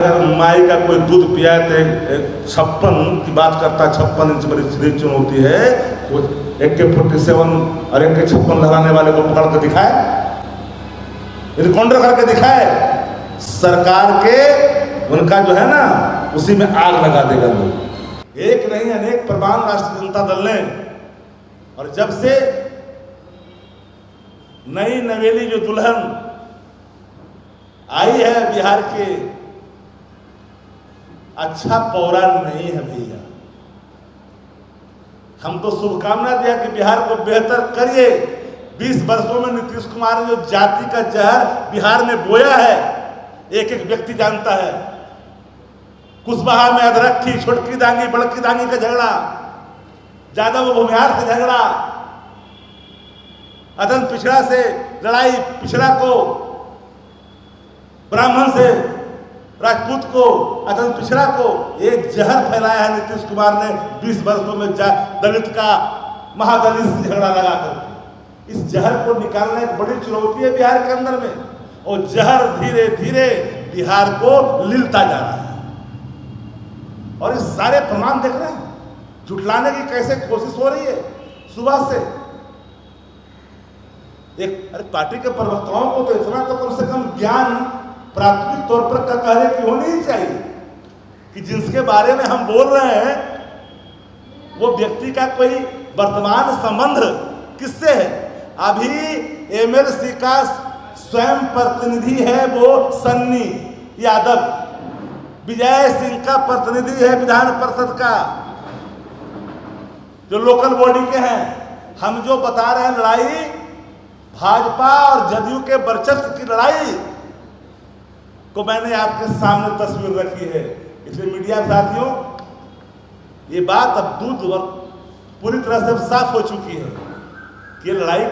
अगर माई का कोई दूध पिया तो 56 की बात करता, 56 इंच मेरी सीधी चुन होती है, वो AK-47 और AK-56 लगाने वाले को पकड़ कर दिखाए, रिकॉर्डर करके दिखाए, सरकार के उनका जो है ना उसी में आग लगा देगा लोग। एक नहीं अनेक प्रमाण राष्ट्रीय जनता दल ने, और जब से नई नवेली जो दुल्हन आई है बिहार के, अच्छा पौरा नहीं है भैया। हम तो शुभकामना दिया कि बिहार को बेहतर करिए। 20 वर्षों में नीतीश कुमार ने जो जाति का जहर बिहार में बोया है, एक एक व्यक्ति जानता है। कुशवाहा में अधरखी, छोटकी दांगी, बड़की दांगी का झगड़ा, ज्यादा वो भूमिहार से झगड़ा, अदन पिछड़ा से लड़ाई, पिछड़ा को ब्राह्मण से, राजपूत को, अदन पिछड़ा को, एक जहर फैलाया है नीतीश कुमार ने 20 वर्षों में दलित का, महादलित से झगड़ा लगा करके। इस जहर को निकालना एक बड़ी चुनौती है बिहार के अंदर में, और जहर धीरे धीरे बिहार को लिलता जा रहा है। और इस सारे प्रमाण देख रहे हैं, झुठलाने की कैसे कोशिश हो रही है सुबह से। अरे पार्टी के प्रवक्ताओं को तो इतना तो कम से कम ज्ञान प्राथमिक तौर पर कहने की होनी ही चाहिए कि जिसके बारे में हम बोल रहे हैं वो व्यक्ति का कोई वर्तमान संबंध किससे है। अभी MLC का स्वयं प्रतिनिधि है वो सन्नी यादव, विजय सिंह का प्रतिनिधि है विधान परिषद का, जो लोकल बॉडी के हैं। हम जो बता रहे हैं लड़ाई भाजपा और जदयू के वर्चस्व की लड़ाई को मैंने आपके सामने तस्वीर रखी है। इसलिए मीडिया साथियों, ये बात अब दूध और पूरी तरह से साफ हो चुकी है कि लड़ाई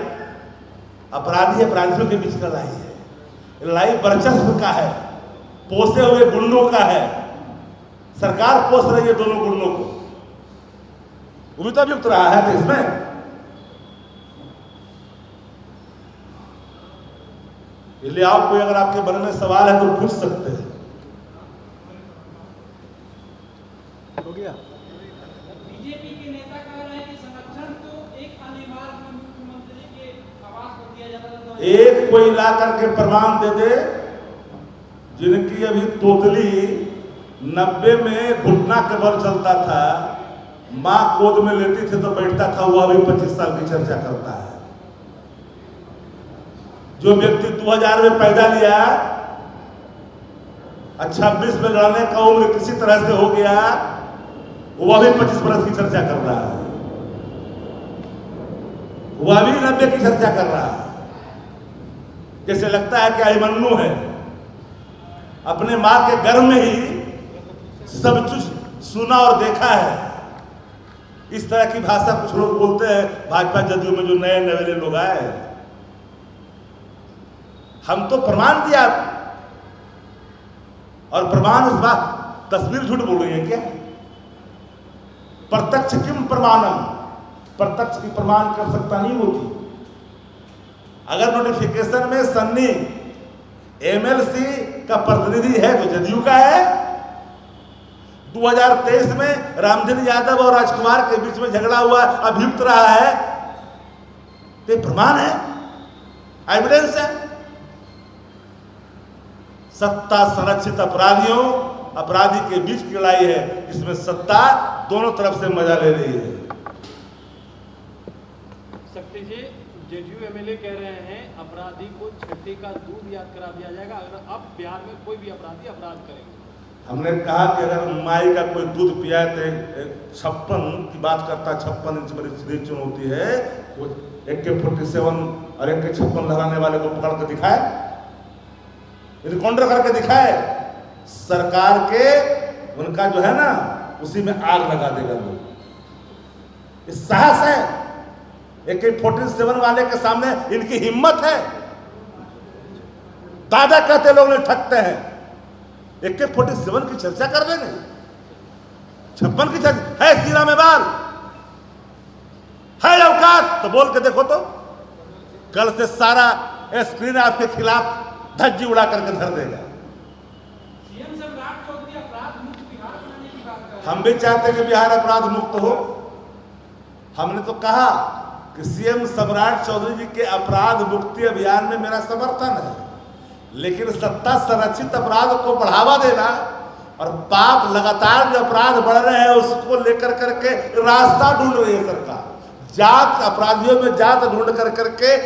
अपराधी अपराधियों के बीच लड़ाई है। लड़ाई वर्चस्व का है, पोसे हुए गुंडों का है। सरकार पोस रही है दोनों गुंडों को, वो भी तो अभियुक्त रहा है तो इसमें। इसलिए आप कोई अगर आपके मन में सवाल है तो पूछ सकते हैं। हो गया। बीजेपी के नेता कह रहे हैं कि संरक्षण तो एक अनिवार्य मुख्यमंत्री के आवास पर दिया जाता है। एक कोई ला करके प्रमाण दे दे जिनकी अभी तोतली 90 में घुटना के बल चलता था, माँ गोद में लेती थी तो बैठता था, वह अभी 25 साल की चर्चा करता है। जो व्यक्ति 2000 में पैदा लिया, 26 में लड़ने का उम्र किसी तरह से हो गया, वह भी 25 वर्ष की चर्चा कर रहा है, वह भी 90 की चर्चा कर रहा है। जैसे लगता है कि अभिमन्यु है, अपने मां के गर्भ में ही सब कुछ सुना और देखा है। इस तरह की भाषा कुछ लोग बोलते हैं भाजपा जदयू में, जो नए नवेले लोग आए। हम तो प्रमाण दिया, और प्रमाण इस बात, तस्वीर झूठ बोल रही है क्या? प्रत्यक्ष किम प्रमाणम, प्रत्यक्ष की प्रमाण कर सकता नहीं होती। अगर नोटिफिकेशन में सन्नी MLC का प्रतिनिधि है तो जदयू का है। 2023 में रामधन यादव और राजकुमार के बीच में झगड़ा हुआ, अभियुक्त रहा है, तो प्रमाण है, एविडेंस है। सत्ता संरक्षित अपराधियों, अपराधी के बीच की लड़ाई है, इसमें सत्ता दोनों तरफ से मजा ले रही है। शक्ति जी, जदयू MLA कह रहे हैं अपराधी को छठे का दूध याद करा दिया जाएगा अगर अब बिहार में कोई भी अपराधी अपराध करेंगे। हमने कहा कि अगर माई का कोई दूध पिया तो 56 की बात करता, 56 इंच मेरी सीधी चुन होती है, वो AK-47 और AK-56 लगाने वाले को पकड़ कर दिखाए, रिकॉर्डर करके दिखाए, सरकार के उनका जो है ना उसी में आग लगा देगा लोग। इस साहस है, AK-47 वाले के सामने इनकी हिम्मत है। दादा कहते लोग नहीं थकते हैं, AK-47 की चर्चा कर देंगे, 56 की चर्चा है, सीना में बाल है, औकात तो बोल के देखो। तो कल से सारा स्क्रीन आपके खिलाफ धज्जी उड़ा करके धर देगा। सीएम सम्राट चौधरी अपराध मुक्त बिहार बनाने की बात कर रहे हैं। हम भी चाहते हैं कि बिहार अपराध मुक्त हो। हमने तो कहा कि सीएम सम्राट चौधरी जी के अपराध मुक्ति अभियान में मेरा समर्थन है, लेकिन सत्ता संरक्षित अपराध को बढ़ावा देना और पाप लगातार जो अपराध बढ़ रहे हैं उसको लेकर करके रास्ता ढूंढ रही है सरकार। जात अपराधियों में जात ढूंढ कर करके